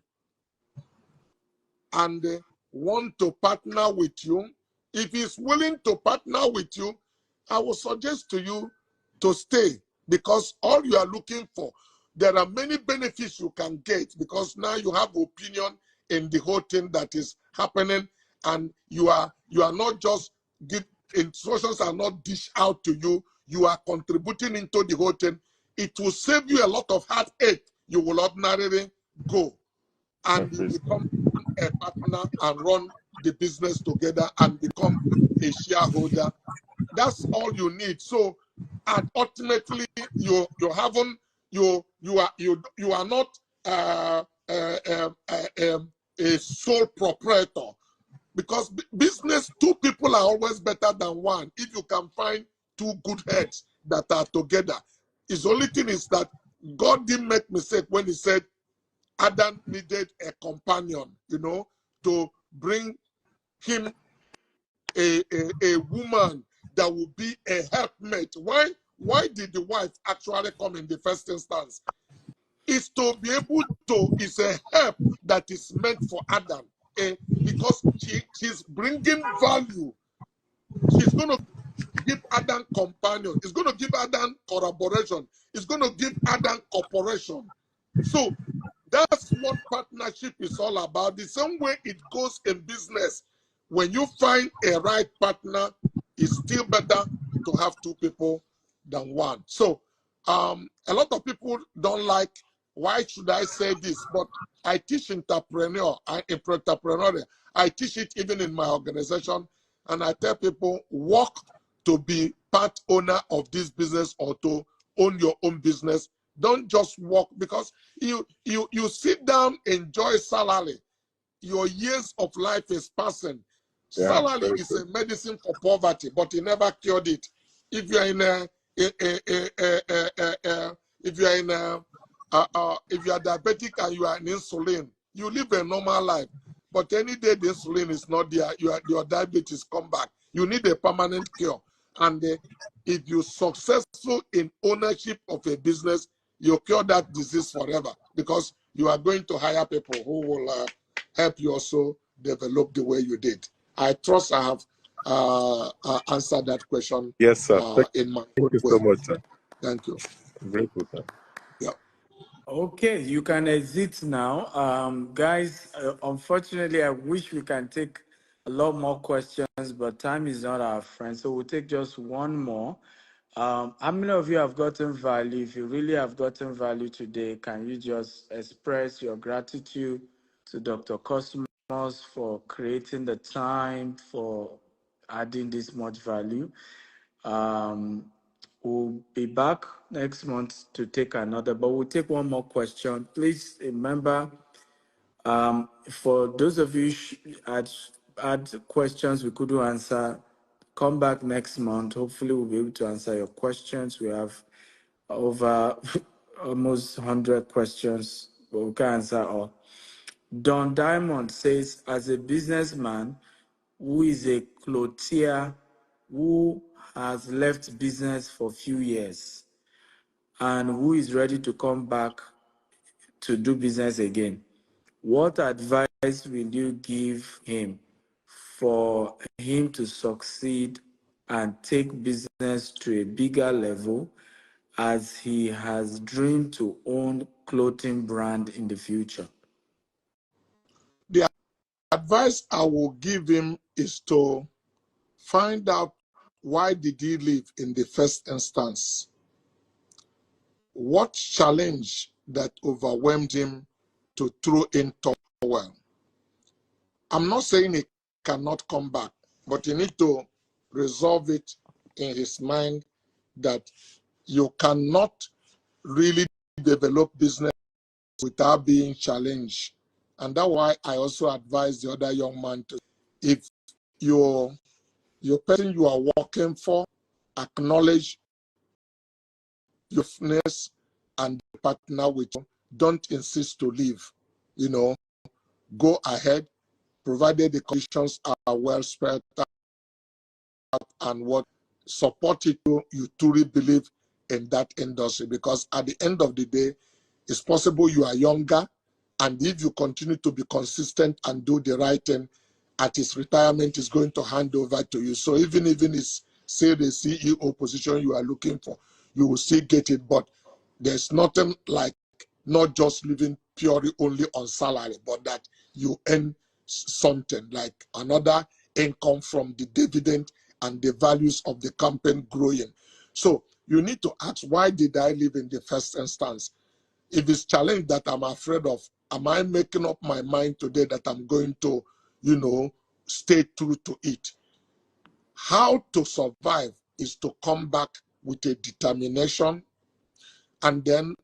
B: and want to partner with you, if he's willing to partner with you, I will suggest to you to stay, because all you are looking for, there are many benefits you can get, because now you have opinion in the whole thing that is happening, and you are not just instructions are not dished out to you, you are contributing into the whole thing. It will save you a lot of heartache. You will ordinarily go and you become a partner and run the business together and become a shareholder. That's all you need. So, and ultimately, you are not a sole proprietor, because business, 2 people are always better than 1. If you can find 2 good heads that are together, the only thing is that God didn't make mistake when He said Adam needed a companion, to bring him a woman that will be a helpmate. Why why did the wife actually come in the first instance? Is to be able to, is a help that is meant for Adam. Because she's bringing value. She's going to give Adam companion. It's going to give Adam collaboration. It's going to give Adam cooperation. So that's what partnership is all about. The same way it goes in business. When you find a right partner, it's still better to have two people than one. So a lot of people don't like, why should I say this? But I teach entrepreneur. I teach it even in my organization. And I tell people, work to be part owner of this business or to own your own business. Don't just work, because you sit down, enjoy salary. Your years of life is passing.
C: Yeah,
B: Salary is a medicine for poverty, but it never cured it. If you are in if you are in if you are diabetic and you are on insulin, you live a normal life. But any day the insulin is not there, your diabetes come back. You need a permanent cure. And if you're successful in ownership of a business, you cure that disease forever, because you are going to hire people who will help you also develop the way you did. I trust I have answered that question.
C: Yes, sir.
B: In my
C: Thank you
B: way.
C: so much, sir.
B: Thank you.
C: Grateful, sir.
B: Yeah.
A: Okay, you can exit now. Guys, unfortunately, I wish we can take a lot more questions, but time is not our friend. So we'll take just one more. How many of you have gotten value? If you really have gotten value today, can you just express your gratitude to Dr. Cosmos for creating the time, for adding this much value? We'll be back next month to take another, but we'll take one more question. Please remember, for those of you had questions we couldn't answer, come back next month. Hopefully, we'll be able to answer your questions. We have over almost 100 questions, but we can't answer all. Don Diamond says, as a businessman who is a clothier who has left business for a few years and who is ready to come back to do business again, what advice will you give him for him to succeed and take business to a bigger level, as he has dreamed to own clothing brand in the future?
B: The advice I will give him is to find out, why did he leave in the first instance? What challenge that overwhelmed him to throw in towel? I'm not saying he cannot come back, but you need to resolve it in his mind that you cannot really develop business without being challenged. And that's why I also advise the other young man to, if your person you are working for, acknowledge your fitness and partner with you. Don't insist to leave. Go ahead, provided the conditions are well spread out and what support it, you truly believe in that industry. Because at the end of the day, it's possible you are younger, and if you continue to be consistent and do the right thing, at his retirement is going to hand over to you. So even it's, say, the CEO position you are looking for, you will still get it. But there's nothing like not just living purely only on salary, but that you earn something like another income from the dividend and the values of the company growing. So you need to ask, why did I live in the first instance? If it's challenge that I'm afraid of, am I making up my mind today that I'm going to, stay true to it? How to survive is to come back with a determination. And then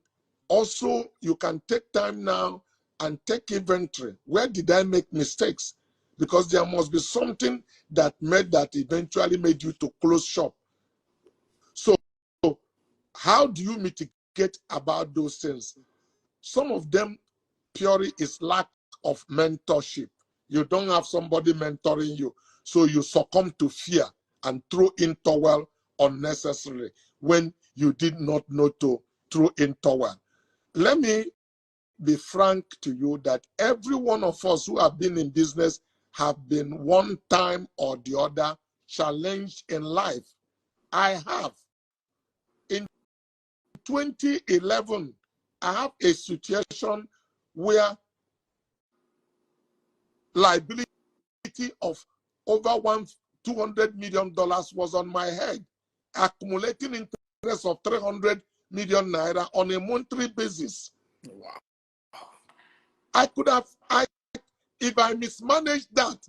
B: also you can take time now and take inventory. Where did I make mistakes? Because there must be something that eventually made you to close shop. So how do you mitigate about those things? Some of them purely is lack of mentorship. You don't have somebody mentoring you, so you succumb to fear and throw in towel unnecessarily when you did not know to throw in towel. Let me be frank to you that every one of us who have been in business have been one time or the other challenged in life. I have. In 2011, I have a situation where liability of over $200 million was on my head, accumulating interest of 300 million naira on a monthly basis.
A: Wow.
B: I could have, if I mismanaged that,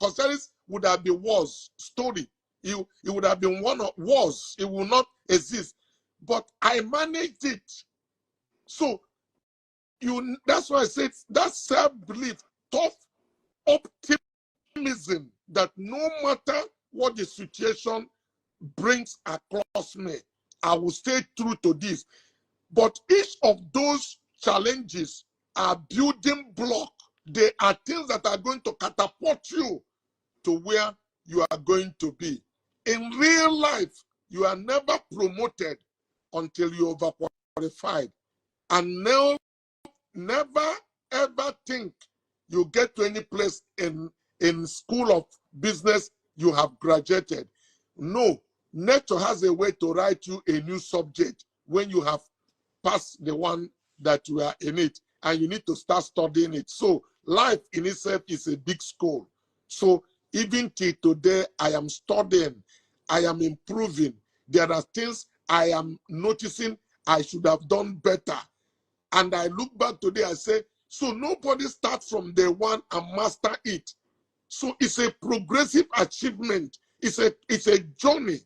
B: Concerns would have been worse story. It would have been one of worse. It will not exist. But I managed it. So that's why I said that self-belief, tough optimism that no matter what the situation brings across me, I will stay true to this. But each of those challenges are building block. They are things that are going to catapult you to where you are going to be. In real life, you are never promoted until you overqualified. And never ever think you get to any place in school of business you have graduated. No, nature has a way to write you a new subject when you have passed the one that you are in it, and you need to start studying it. So life in itself is a big school. So even till today, I am studying, I am improving. There are things I am noticing I should have done better. And I look back today, I say, so nobody starts from day one and master it. So it's a progressive achievement. It's a journey.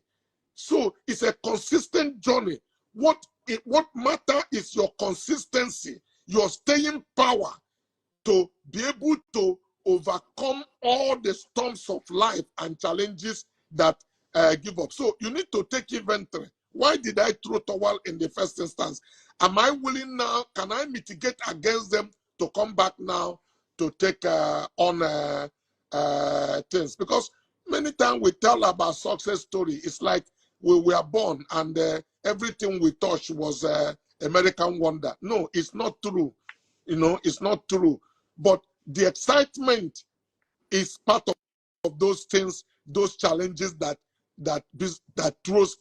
B: So it's a consistent journey. What matter is your consistency, your staying power to be able to overcome all the storms of life and challenges that give up. So you need to take inventory. Why did I throw towel in the first instance? Am I willing now? Can I mitigate against them to come back now to take on things? Because many times we tell about success story. It's like we were born and everything we touch was American wonder. No, it's not true. You know, it's not true. But the excitement is part of those things, those challenges that throws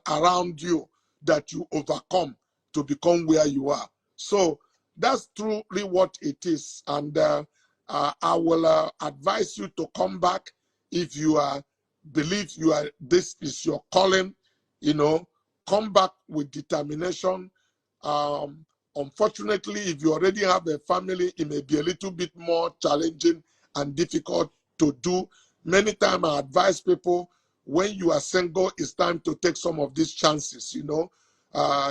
B: around you, that you overcome to become where you are. So that's truly what it is. And I will advise you to come back if you believe this is your calling. You know, come back with determination. Unfortunately, if you already have a family, it may be a little bit more challenging and difficult to do. Many times I advise people, when you are single, it's time to take some of these chances, you know.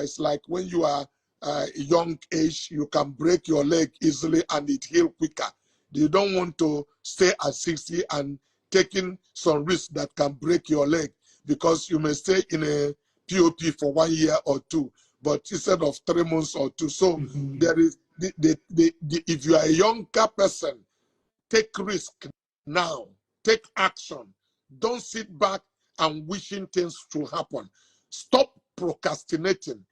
B: It's like when you are a young age, you can break your leg easily and it heals quicker. You don't want to stay at 60 and taking some risks that can break your leg, because you may stay in a POP for 1 year or two, but instead of 3 months or two. So there is if you are a younger person, take risk now, take action. Don't sit back and wishing things to happen. Stop procrastinating.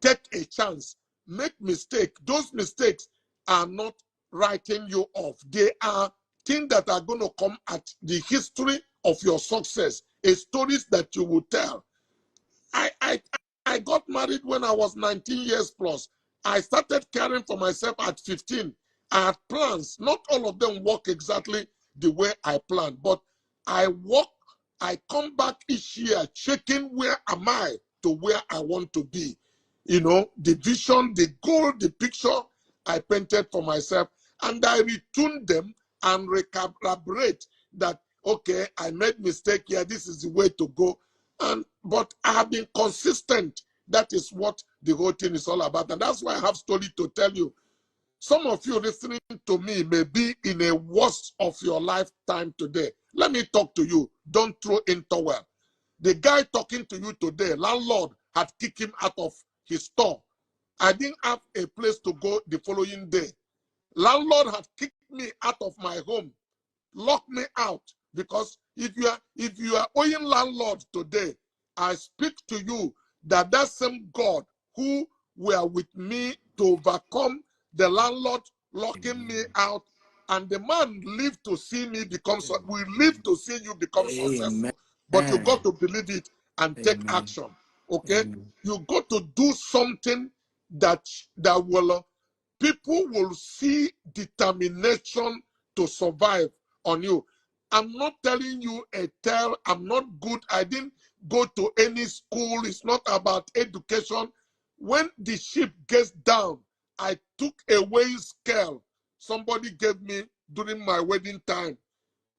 B: Take a chance. Make mistake. Those mistakes are not writing you off. They are things that are going to come at the history of your success, a stories that you will tell. I got married when I was 19 years plus. I started caring for myself at 15. I had plans. Not all of them work exactly the way I planned, but I come back each year checking where am I to where I want to be. You know, the vision, the goal, the picture I painted for myself, and I retune them and recalibrate that, okay, I made mistake here, this is the way to go. But I have been consistent. That is what the whole thing is all about. And that's why I have story to tell you. Some of you listening to me may be in a worst of your lifetime today. Let me talk to you. Don't throw in towel. The guy talking to you today, landlord had kicked him out of his store. I didn't have a place to go the following day. Landlord had kicked me out of my home, locked me out, because if you are owing landlord today, I speak to you that that same God who were with me to overcome the landlord locking me out, and the man lived to see me become, we live to see you become successful. But you got to believe it and take action. Okay? You got to do something that will, people will see determination to survive on you. I'm not telling you a tale. I'm not good. I didn't go to any school. It's not about education. When the ship gets down, I took a weighing scale somebody gave me during my wedding time.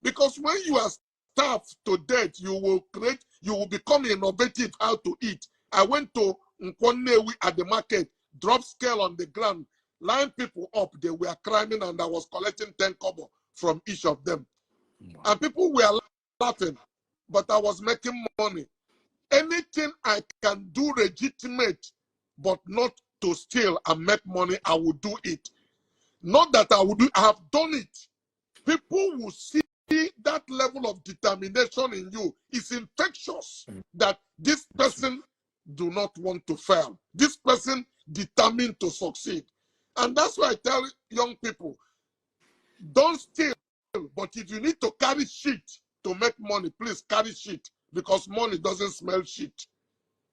B: Because when you are starved to death, you will become innovative how to eat. I went to Nkwonewi at the market, drop scale on the ground, line people up. They were crying, and I was collecting 10 kobo from each of them. And people were laughing, but I was making money. Anything I can do legitimate, but not to steal and make money, I will do it. Not that I will do, I have done it. People will see that level of determination in you. It's infectious that this person do not want to fail. This person determined to succeed. And that's why I tell young people, don't steal, but if you need to carry shit to make money, please carry shit, because money doesn't smell shit.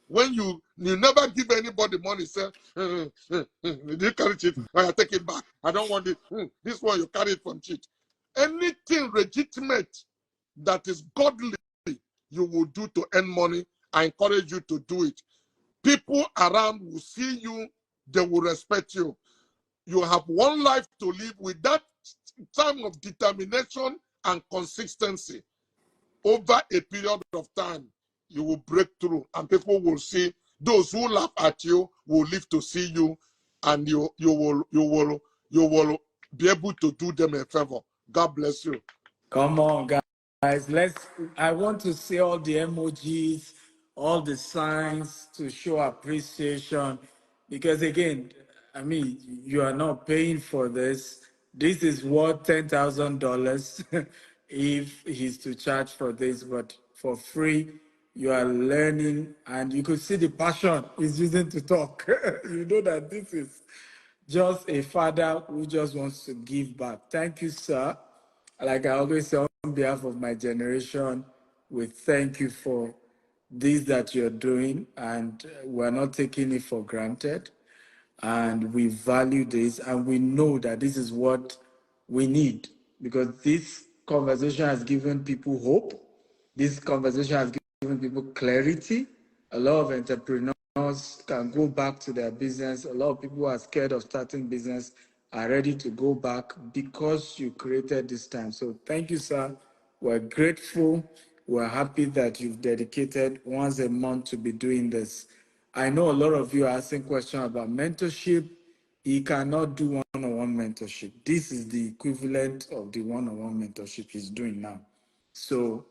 B: When you never give anybody money, say, did you carry shit? I take it back. I don't want it. This one you carry it from shit. Anything legitimate that is godly, you will do to earn money. I encourage you to do it. People around will see you, they will respect you. You have one life to live. With that time of determination and consistency over a period of time, you will break through, and people will see. Those who laugh at you will live to see you, and you will be able to do them a favor. God bless you.
A: Come on, guys. I want to see all the emojis, all the signs to show appreciation. Because again, I mean, you are not paying for this. This is worth $10,000 if he's to charge for this, but for free, you are learning, and you could see the passion he's using to talk. You know that this is just a father who just wants to give back. Thank you, sir. Like I always say, on behalf of my generation, we thank you for this that you're doing, and we're not taking it for granted. And we value this, and we know that this is what we need, because this conversation has given people hope. This conversation has given people clarity. A lot of entrepreneurs can go back to their business. A lot of people who are scared of starting business are ready to go back because you created this time. So thank you, sir. We're grateful. We're happy that you've dedicated once a month to be doing this. I know a lot of you are asking questions about mentorship. He cannot do one-on-one mentorship. This is the equivalent of the one-on-one mentorship he's doing now. So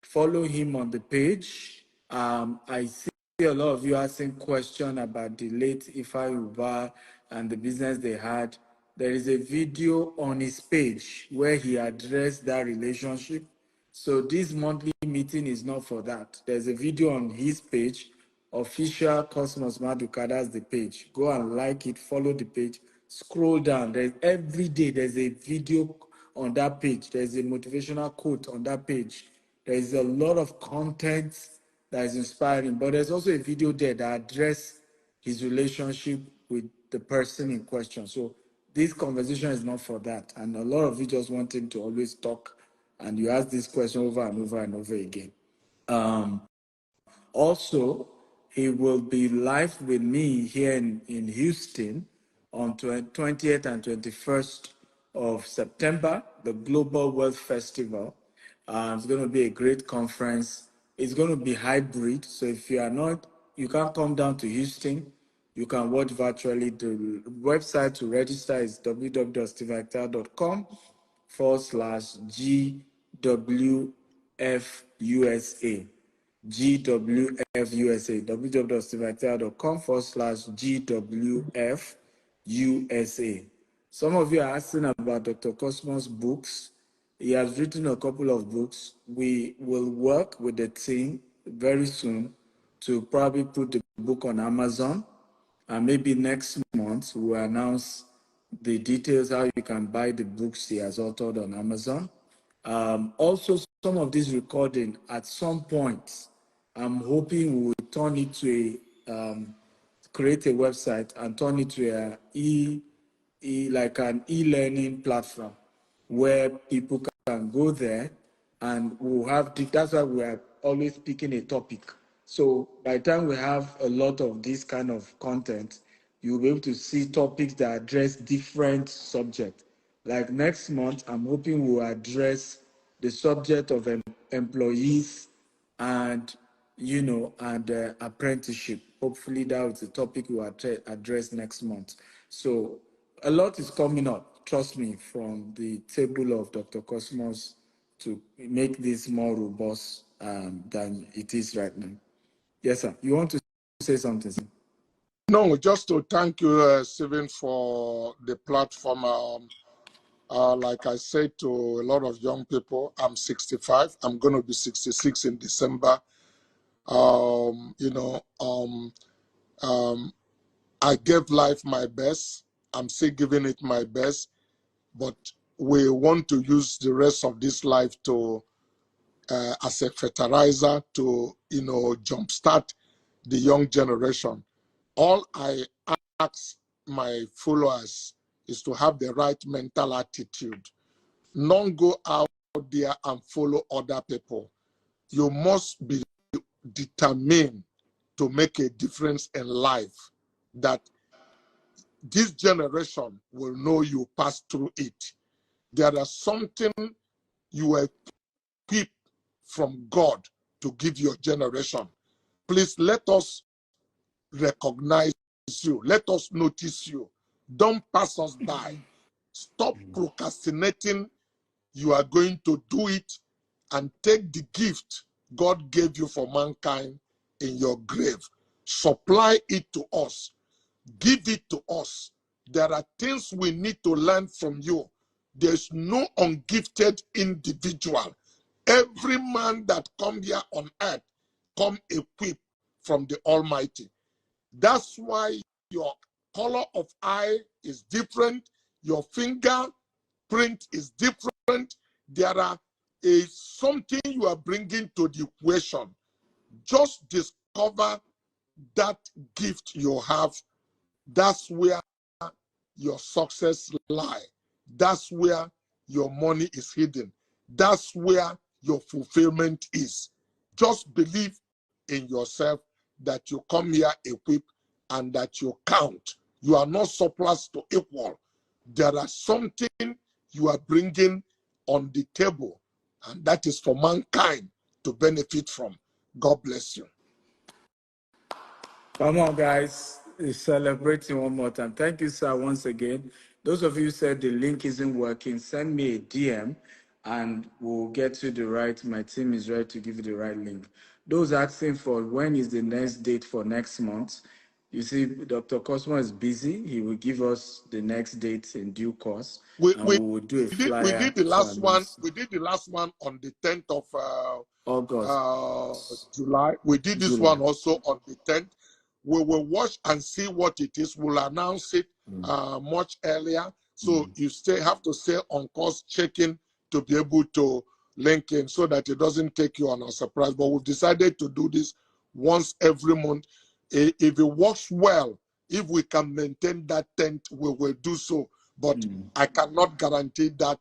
A: follow him on the page. I see a lot of you asking questions about the late Ifa Uba and the business they had. There is a video on his page where he addressed that relationship. So this monthly meeting is not for that. There's a video on his page, official Cosmas Maduka, that's the page. Go and like it, follow the page, scroll down. Every day there's a video on that page. There's a motivational quote on that page. There's a lot of content that is inspiring, but there's also a video there that addresses his relationship with the person in question. So this conversation is not for that. And a lot of you just want him to always talk, and you ask this question over and over and over again. Also, he will be live with me here in Houston on 20th and 21st of September, the Global Wealth Festival. It's going to be a great conference. It's going to be hybrid. So if you are not, you can't come down to Houston. You can watch virtually. The website to register is www.GWFUSA. GWFUSA, www.stevactel.com/GWFUSA. Some of you are asking about Dr. Cosmos' books. He has written a couple of books. We will work with the team very soon to probably put the book on Amazon. And maybe next month we'll announce the details how you can buy the books he has authored on Amazon. Also, some of this recording at some point, I'm hoping we will turn it to create a website and turn it to like an e-learning platform where people can go there and we'll have, that's why we are always picking a topic. So by the time we have a lot of this kind of content, you'll be able to see topics that address different subjects. Like next month, I'm hoping we'll address the subject of employees and apprenticeship. Hopefully that was the topic we'll address next month. So a lot is coming up, trust me, from the table of Dr. Cosmos to make this more robust than it is right now. Yes, sir. You want to say something, sir?
B: No, just to thank you, Stephen, for the platform. Like I said to a lot of young people, I'm 65. I'm going to be 66 in December. I gave life my best. I'm still giving it my best, but we want to use the rest of this life to, as a fertilizer to, jumpstart the young generation. All I ask my followers is to have the right mental attitude. Not go out there and follow other people. You must be determined to make a difference in life, that this generation will know you passed through it. There is something you are equipped from God to give your generation. Please let us recognize you. Let us notice you. Don't pass us by. Stop procrastinating. You are going to do it, and take the gift God gave you for mankind in your grave. Supply it to us. Give it to us. There are things we need to learn from you. There's no ungifted individual. Every man that come here on earth come equipped from the Almighty. That's why your color of eye is different. Your fingerprint is different. There is something you are bringing to the equation. Just discover that gift you have. That's where your success lies. That's where your money is hidden. That's where your fulfillment is. Just believe in yourself, that you come here equipped and that you count. You are not surplus to equal. There is something you are bringing on the table, and that is for mankind to benefit from. God bless you.
A: Come on, guys. We're celebrating one more time. Thank you, sir, once again. Those of you who said the link isn't working, send me a DM and we'll get you the right. My team is ready to give you the right link. Those asking for when is the next date for next month, you see, Dr. Cosmo is busy. He will give us the next date in due course,
B: We,
A: and
B: we,
A: we will do a
B: we
A: flyer
B: did the
A: to
B: last one.
A: announce
B: We did the last one on the 10th of
A: August,
B: July. We did this
A: July.
B: one also on the 10th. We will watch and see what it is. We'll announce it much earlier. So you have to stay on course checking to be able to link in, so that it doesn't take you on a surprise. But we've decided to do this once every month. If it works well, if we can maintain that 10th, we will do so. But I cannot guarantee that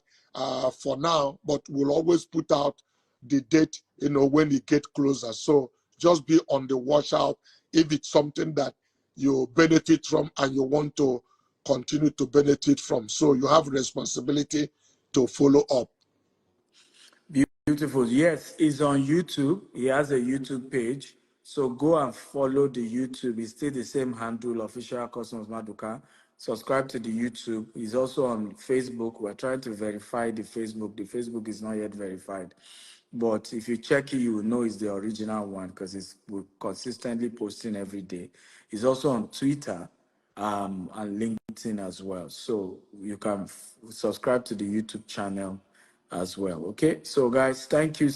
B: for now, but we'll always put out the date, when it get closer. So just be on the watch out if it's something that you benefit from and you want to continue to benefit from. So you have responsibility to follow up.
A: Beautiful. Yes, he's on YouTube. He has a YouTube page. So go and follow the YouTube. It's still the same handle, official Cosmas Maduka. Subscribe to the YouTube. He's also on Facebook. We're trying to verify the Facebook. The Facebook is not yet verified. But if you check it, you will know it's the original one because we're consistently posting every day. He's also on Twitter and LinkedIn as well. So you can subscribe to the YouTube channel as well. Okay, so guys, thank you.